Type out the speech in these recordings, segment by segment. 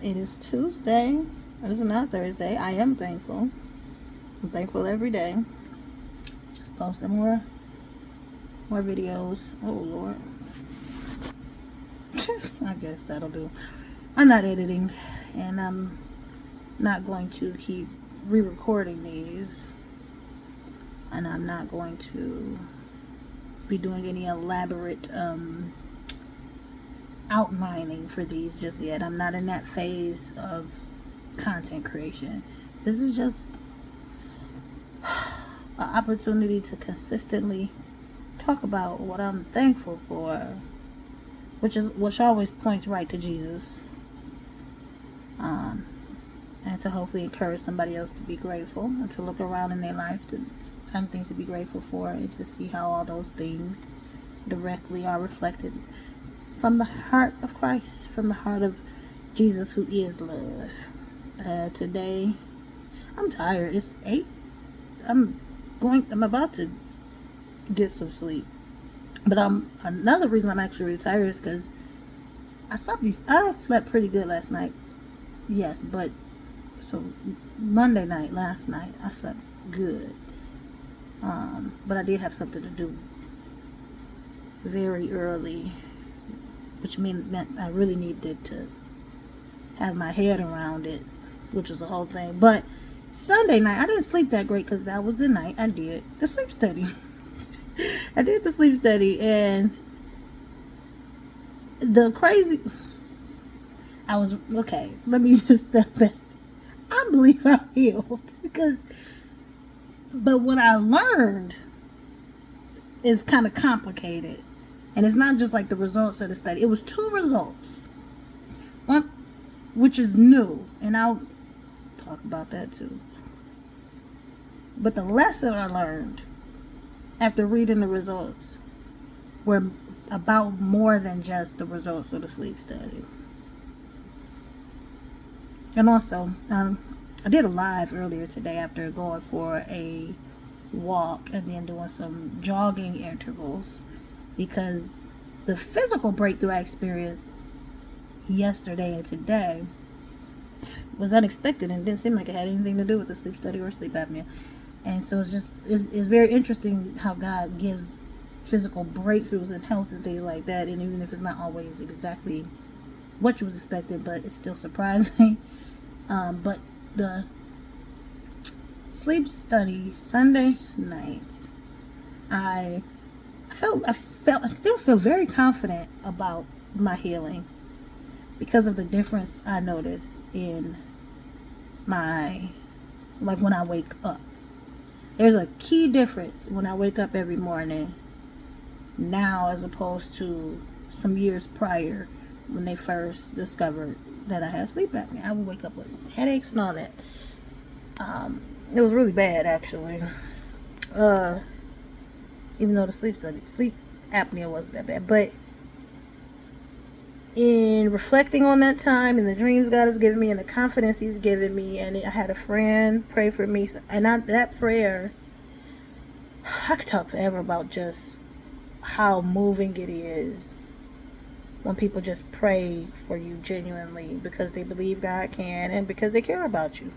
It is Tuesday. It is not Thursday. I am thankful. I'm thankful every day. Just posting more videos. Oh Lord. I guess that'll do. I'm not editing, and I'm not going to keep re-recording these, and I'm not going to be doing any elaborate outlining for these just yet. I'm not in that phase of content creation. This is just an opportunity to consistently talk about what I'm thankful for, which always points right to Jesus, and to hopefully encourage somebody else to be grateful and to look around in their life to find things to be grateful for, and to see how all those things directly are reflected from the heart of Christ, from the heart of Jesus, who is love. Today, I'm tired. It's 8. I'm about to get some sleep. But another reason I'm actually really tired is because I slept pretty good last night. Yes, but so Monday night, last night, I slept good. But I did have something to do very early, which meant I really needed to have my head around it, which was the whole thing. But Sunday night, I didn't sleep that great because that was the night I did the sleep study. I did the sleep study, and okay, let me just step back. I believe I'm healed but what I learned is kind of complicated. And it's not just like the results of the study. It was 2 results. One, which is new, and I'll talk about that too. But the lesson I learned after reading the results were about more than just the results of the sleep study. And also, I did a live earlier today after going for a walk and then doing some jogging intervals, because the physical breakthrough I experienced yesterday and today was unexpected and didn't seem like it had anything to do with the sleep study or sleep apnea. And so it's very interesting how God gives physical breakthroughs in health and things like that, and even if it's not always exactly what you was expecting, but it's still surprising. But the sleep study Sunday night, I still feel very confident about my healing because of the difference I notice in when I wake up. There's a key difference when I wake up every morning now as opposed to some years prior when they first discovered that I had sleep apnea. I would wake up with headaches and all that. It was really bad, actually. Even though the sleep apnea wasn't that bad. But in reflecting on that time and the dreams God has given me and the confidence He's given me, and I had a friend pray for me, and that prayer, I could talk forever about just how moving it is when people just pray for you genuinely because they believe God can and because they care about you.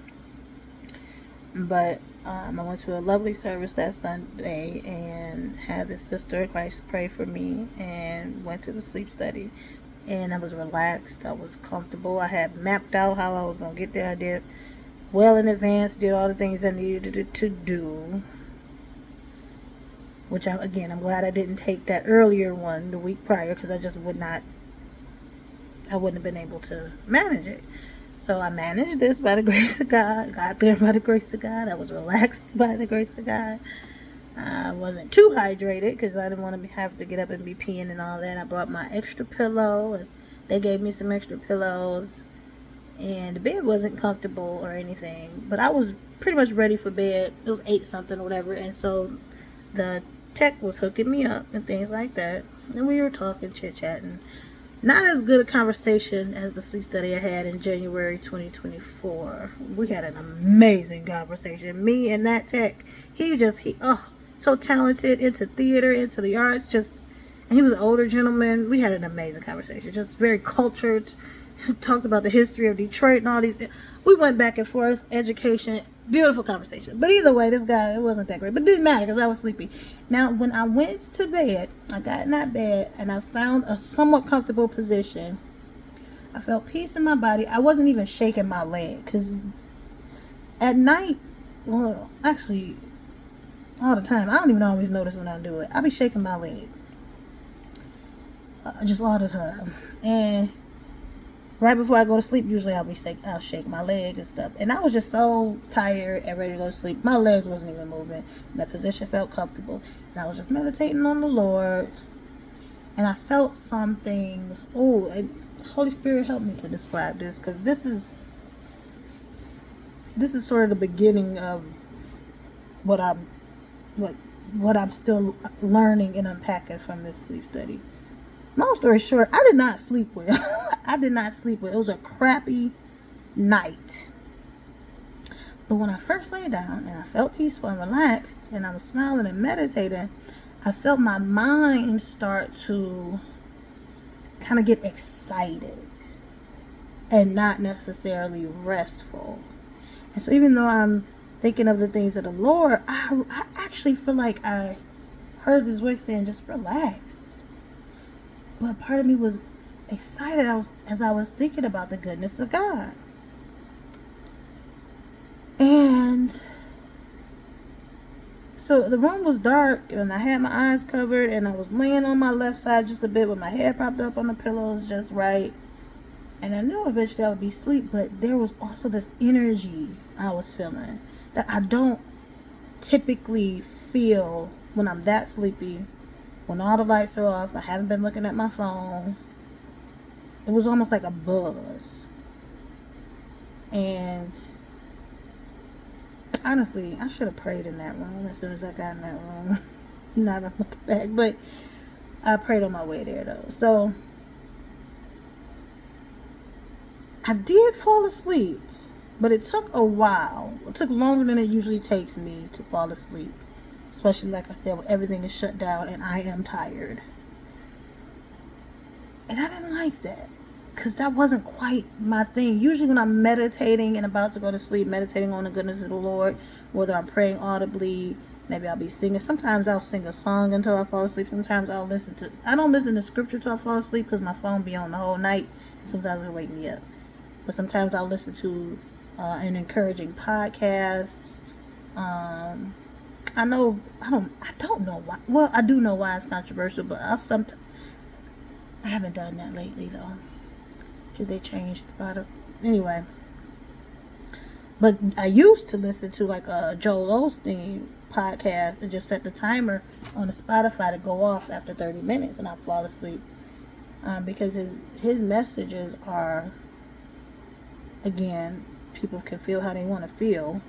But I went to a lovely service that Sunday and had this sister in Christ pray for me, and went to the sleep study, and I was relaxed. I was comfortable. I had mapped out how I was going to get there. I did well in advance, did all the things I needed to do, which I'm glad I didn't take that earlier one the week prior, because I wouldn't have been able to manage it. So I managed this by the grace of God, got there by the grace of God. I was relaxed by the grace of God. I wasn't too hydrated because I didn't want to have to get up and be peeing and all that. I brought my extra pillow, and they gave me some extra pillows. And the bed wasn't comfortable or anything, but I was pretty much ready for bed. It was 8 something or whatever, and so the tech was hooking me up and things like that. And we were talking, chit-chatting. Not as good a conversation as the sleep study I had in January 2024. We had an amazing conversation. Me and that tech. So talented, into theater, into the arts, and he was an older gentleman. We had an amazing conversation. Just very cultured, talked about the history of Detroit and all these. We went back and forth, education, beautiful conversation. But either way, this guy, it wasn't that great. But it didn't matter because I was sleepy. Now, when I went to bed, I got in that bed and I found a somewhat comfortable position. I felt peace in my body. I wasn't even shaking my leg because at night, well, actually, all the time, I don't even always notice when I do it. I be shaking my leg. Just all the time. And right before I go to sleep, usually I'll shake my leg and stuff. And I was just so tired and ready to go to sleep. My legs wasn't even moving. That position felt comfortable. And I was just meditating on the Lord. And I felt something. Oh, and Holy Spirit helped me to describe this, because this is sort of the beginning of what I'm still learning and unpacking from this sleep study. Long story short, I did not sleep well. I did not sleep well. It was a crappy night. But when I first lay down and I felt peaceful and relaxed and I was smiling and meditating, I felt my mind start to kind of get excited and not necessarily restful. And so even though I'm thinking of the things of the Lord, I actually feel like I heard this voice saying, just relax. But part of me was excited as I was thinking about the goodness of God. And so the room was dark and I had my eyes covered and I was laying on my left side just a bit with my head propped up on the pillows just right. And I knew eventually I would be asleep, but there was also this energy I was feeling that I don't typically feel when I'm that sleepy. When all the lights are off, I haven't been looking at my phone. It was almost like a buzz. And honestly, I should have prayed in that room as soon as I got in that room. Now that I'm looking back. But I prayed on my way there though. So I did fall asleep. But it took a while. It took longer than it usually takes me to fall asleep. Especially, like I said, when everything is shut down and I am tired. And I didn't like that. Because that wasn't quite my thing. Usually when I'm meditating and about to go to sleep, meditating on the goodness of the Lord, whether I'm praying audibly, maybe I'll be singing. Sometimes I'll sing a song until I fall asleep. Sometimes I don't listen to scripture till I fall asleep because my phone be on the whole night. And sometimes it'll wake me up. But sometimes I'll listen to an encouraging podcast. I don't know why. Well, I do know why it's controversial, but I haven't done that lately though, because they changed Spotify. Anyway, but I used to listen to like a Joel Osteen podcast and just set the timer on the Spotify to go off after 30 minutes and I'd fall asleep, because his messages are, again, people can feel how they want to feel.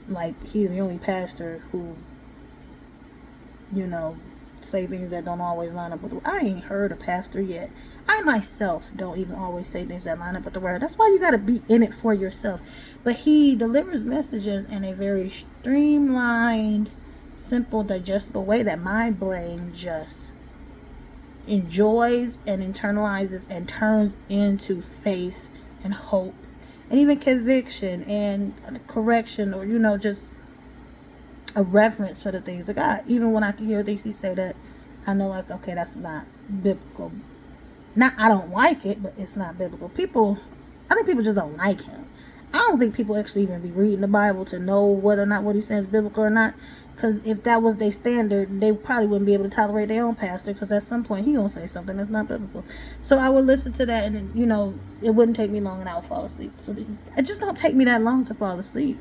Like, he's the only pastor who, say things that don't always line up with the word. I ain't heard a pastor yet. I myself don't even always say things that line up with the word. That's why you got to be in it for yourself. But he delivers messages in a very streamlined, simple, digestible way that my brain just enjoys and internalizes and turns into faith and hope. And even conviction and correction, or, just a reference for the things of God. Even when I can hear things he say that I know, like, okay, that's not biblical. Not, I don't like it, but it's not biblical. I think people just don't like him. I don't think people actually even be reading the Bible to know whether or not what he says is biblical or not. Because if that was their standard, they probably wouldn't be able to tolerate their own pastor, because at some point he gonna say something that's not biblical. So I would listen to that, and it wouldn't take me long and I would fall asleep. So it just don't take me that long to fall asleep.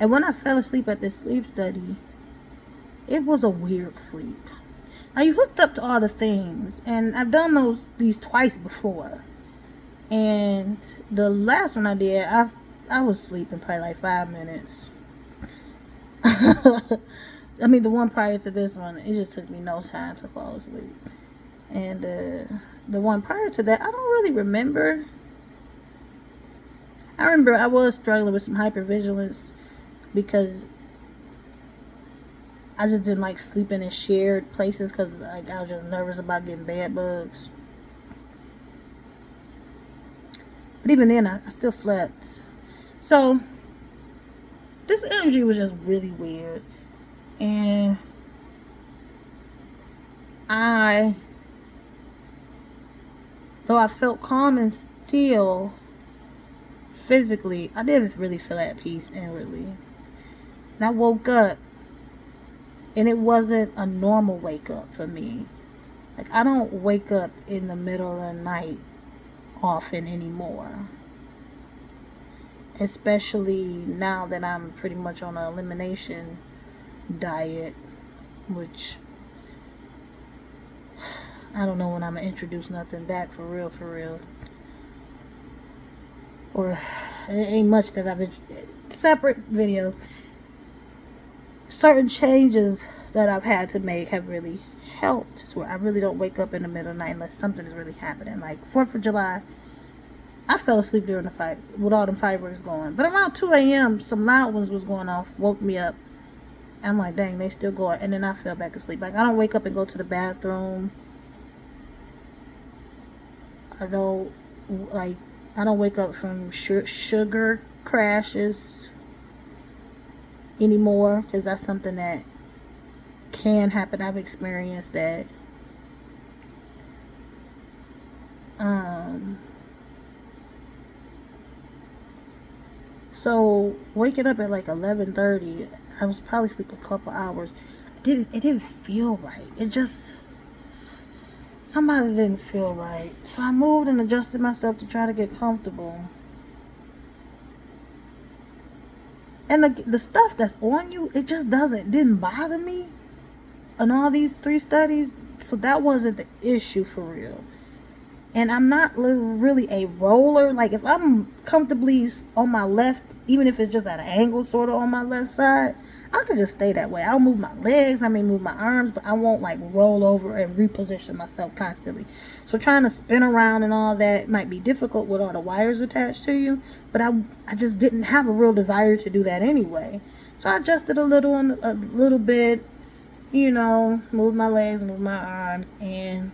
And when I fell asleep at this sleep study, it was a weird sleep. Now, you hooked up to all the things, and I've done these twice before. And the last one I did, I was sleeping probably like 5 minutes. I mean, the one prior to this one, it just took me no time to fall asleep. And the one prior to that, I don't really remember. I remember I was struggling with some hypervigilance because I just didn't like sleeping in shared places, because I was just nervous about getting bed bugs. But even then, I still slept. So this energy was just really weird. And though I felt calm and still physically, I didn't really feel at peace inwardly. And I woke up, and it wasn't a normal wake up for me. Like, I don't wake up in the middle of the night often anymore. Especially now that I'm pretty much on an elimination diet, which I don't know when I'm going to introduce nothing back for real. Or it ain't much that I've separate video. Certain changes that I've had to make have really helped, so I really don't wake up in the middle of the night unless something is really happening. Like 4th of July, I fell asleep during the fight with all them fireworks going. But around 2 a.m., some loud ones was going off, woke me up. I'm like, dang, they still going. And then I fell back asleep. Like, I don't wake up and go to the bathroom. I don't wake up from sugar crashes anymore, because that's something that can happen. I've experienced that. So waking up at like 11:30, I was probably asleep a couple hours. It didn't feel right. Somebody didn't feel right. So I moved and adjusted myself to try to get comfortable. And the stuff that's on you, it just didn't bother me in all these 3 studies. So that wasn't the issue for real. And I'm not really a roller. Like, if I'm comfortably on my left, even if it's just at an angle sort of on my left side, I could just stay that way. I'll move my legs, I may move my arms, but I won't like roll over and reposition myself constantly. So trying to spin around and all that might be difficult with all the wires attached to you, but I just didn't have a real desire to do that anyway. So I adjusted a little bit, move my legs, move my arms, and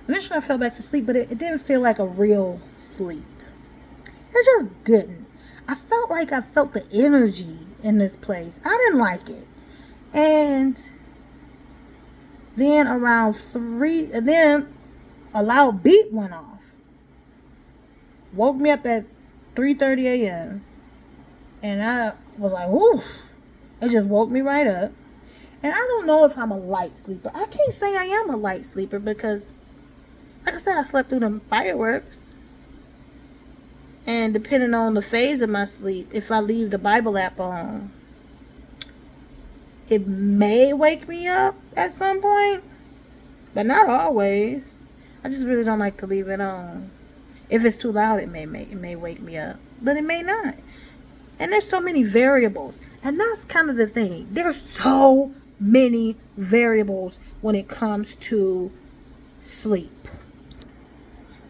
eventually I fell back to sleep, but it didn't feel like a real sleep. It just didn't. I felt like I felt the energy in this place. I didn't like it. And then around 3, and then a loud beep went off. Woke me up at 3:30 a.m. And I was like, oof. It just woke me right up. And I don't know if I'm a light sleeper. I can't say I am a light sleeper because, like I said, I slept through them fireworks. And depending on the phase of my sleep, if I leave the Bible app on, it may wake me up at some point, but not always. I just really don't like to leave it on. If it's too loud, it may wake me up, but it may not. And there's so many variables, and that's kind of the thing. There's so many variables when it comes to sleep.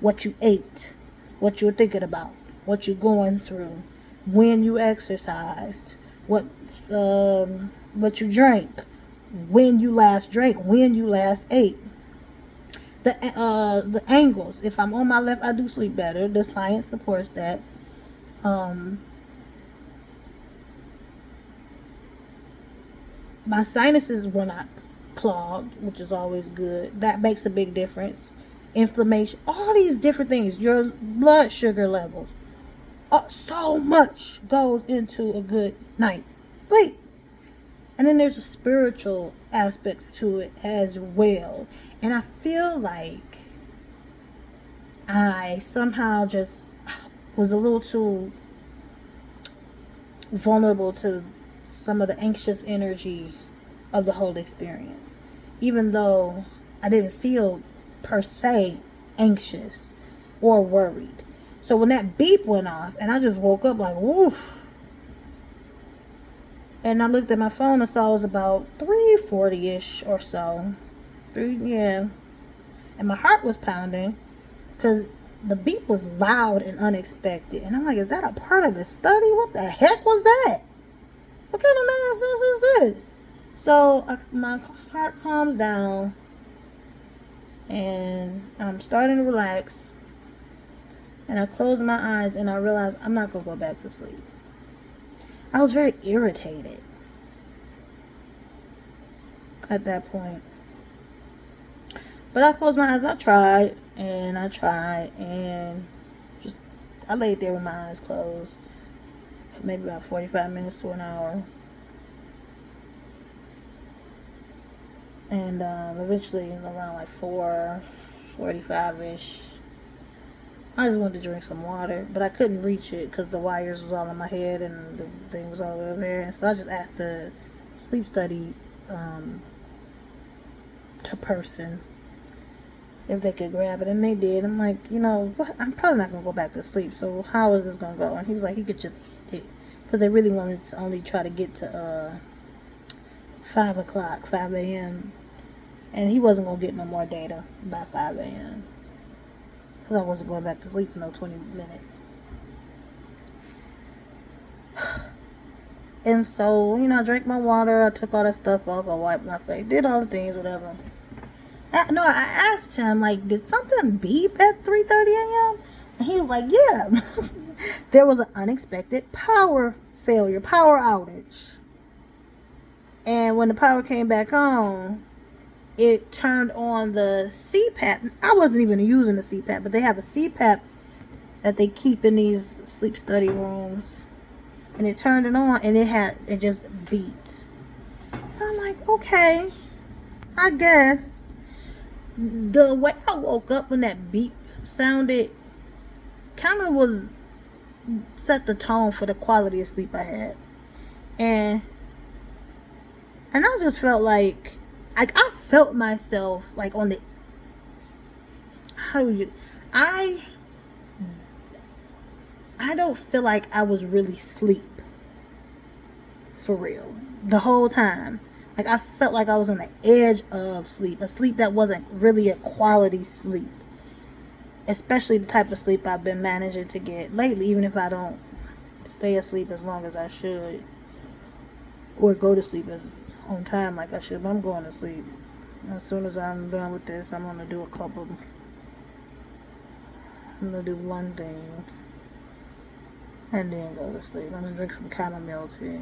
What you ate, what you're thinking about, what you're going through, when you exercised, what you drank, when you last drank, when you last ate. The angles. If I'm on my left, I do sleep better. The science supports that. My sinuses were not clogged, which is always good. That makes a big difference. Inflammation, all these different things, your blood sugar levels, so much goes into a good night's sleep. And then there's a spiritual aspect to it as well. And I feel like I somehow just was a little too vulnerable to some of the anxious energy of the whole experience. Even though I didn't feel per se anxious or worried. So when that beep went off and I just woke up like, woof. And I looked at my phone and saw it was about 3:40ish or so. And my heart was pounding because the beep was loud and unexpected. And I'm like, is that a part of the study? What the heck was that? What kind of nonsense is this? So my heart calms down and I'm starting to relax. And I closed my eyes and I realized I'm not going to go back to sleep. I was very irritated at that point. But I closed my eyes. I tried and just I laid there with my eyes closed for maybe about 45 minutes to an hour. And eventually around like 4:45ish, I just wanted to drink some water, but I couldn't reach it because the wires was all in my head and the thing was all over there. And so I just asked the sleep study person if they could grab it, and they did. I'm like, what? I'm probably not gonna go back to sleep. So how is this gonna go? And he was like, he could just end it because they really wanted to only try to get to 5 a.m. And he wasn't gonna get no more data by 5 a.m. because I wasn't going back to sleep for no 20 minutes. And so, I drank my water, I took all that stuff off, I wiped my face, did all the things, whatever. I asked him, like, did something beep at 3:30 a.m.? And he was like, yeah. There was an unexpected power failure, power outage. And when the power came back on, it turned on the CPAP. I wasn't even using the CPAP, but they have a CPAP that they keep in these sleep study rooms. And it turned it on, and it just beeped. And I'm like, okay, I guess. The way I woke up when that beep sounded kind of was set the tone for the quality of sleep I had. And I just felt like I felt myself like on the, I don't feel like I was really asleep for real the whole time. Like, I felt like I was on the edge of sleep, a sleep that wasn't really a quality sleep, especially the type of sleep I've been managing to get lately, even if I don't stay asleep as long as I should or go to sleep as on time like I should. But I'm going to sleep. As soon as I'm done with this, I'm going to do one thing and then go to sleep. I'm going to drink some chamomile tea.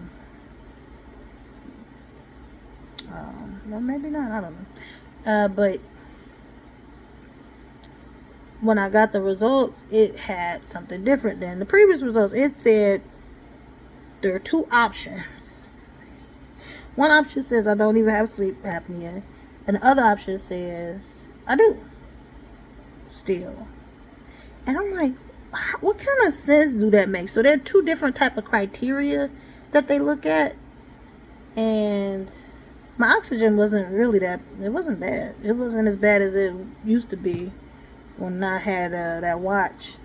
Well, maybe not, I don't know. But when I got the results, it had something different than the previous results. It said there are two options. One option says I don't even have sleep apnea, and the other option says I do still. And I'm like, what kind of sense do that make? So there are two different type of criteria that they look at, and my oxygen wasn't really it wasn't bad. It wasn't as bad as it used to be when I had that watch.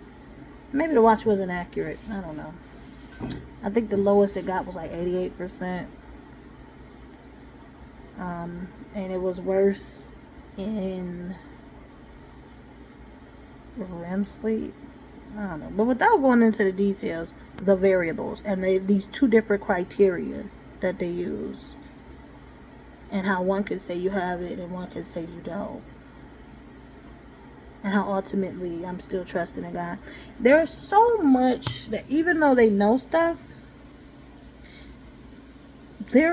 Maybe the watch wasn't accurate. I don't know. I think the lowest it got was like 88%. And it was worse in REM sleep. I don't know. But without going into the details, the variables and these two different criteria that they use, and how one can say you have it and one can say you don't, and how ultimately I'm still trusting in God. There's so much that even though they know stuff, the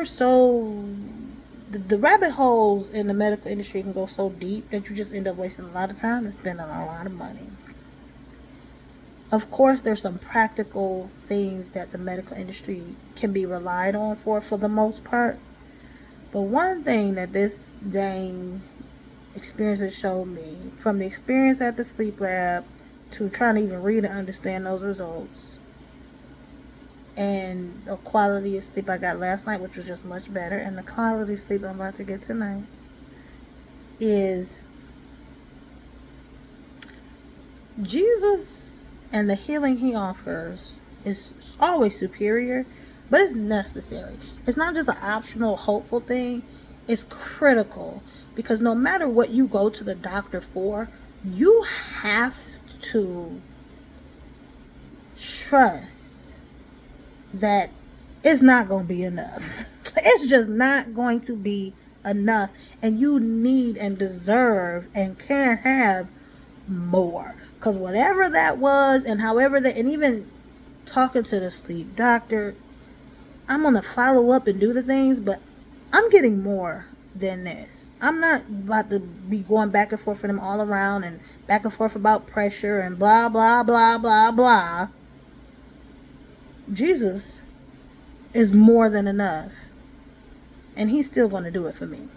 rabbit holes in the medical industry can go so deep that you just end up wasting a lot of time and spending a lot of money. Of course, there's some practical things that the medical industry can be relied on for the most part. But one thing that this dang experience has showed me, from the experience at the sleep lab to trying to even read and understand those results, and the quality of sleep I got last night, which was just much better, and the quality of sleep I'm about to get tonight, is Jesus and the healing he offers is always superior, but it's necessary. It's not just an optional, hopeful thing. It's critical, because no matter what you go to the doctor for, you have to trust that it's not going to be enough. It's just not going to be enough, and you need and deserve and can have more. Because whatever that was, and however that, and even talking to the sleep doctor, I'm going to follow up and do the things, but I'm getting more than this. I'm not about to be going back and forth for them all around and back and forth about pressure and blah, blah, blah, blah, blah. Jesus is more than enough. And he's still going to do it for me.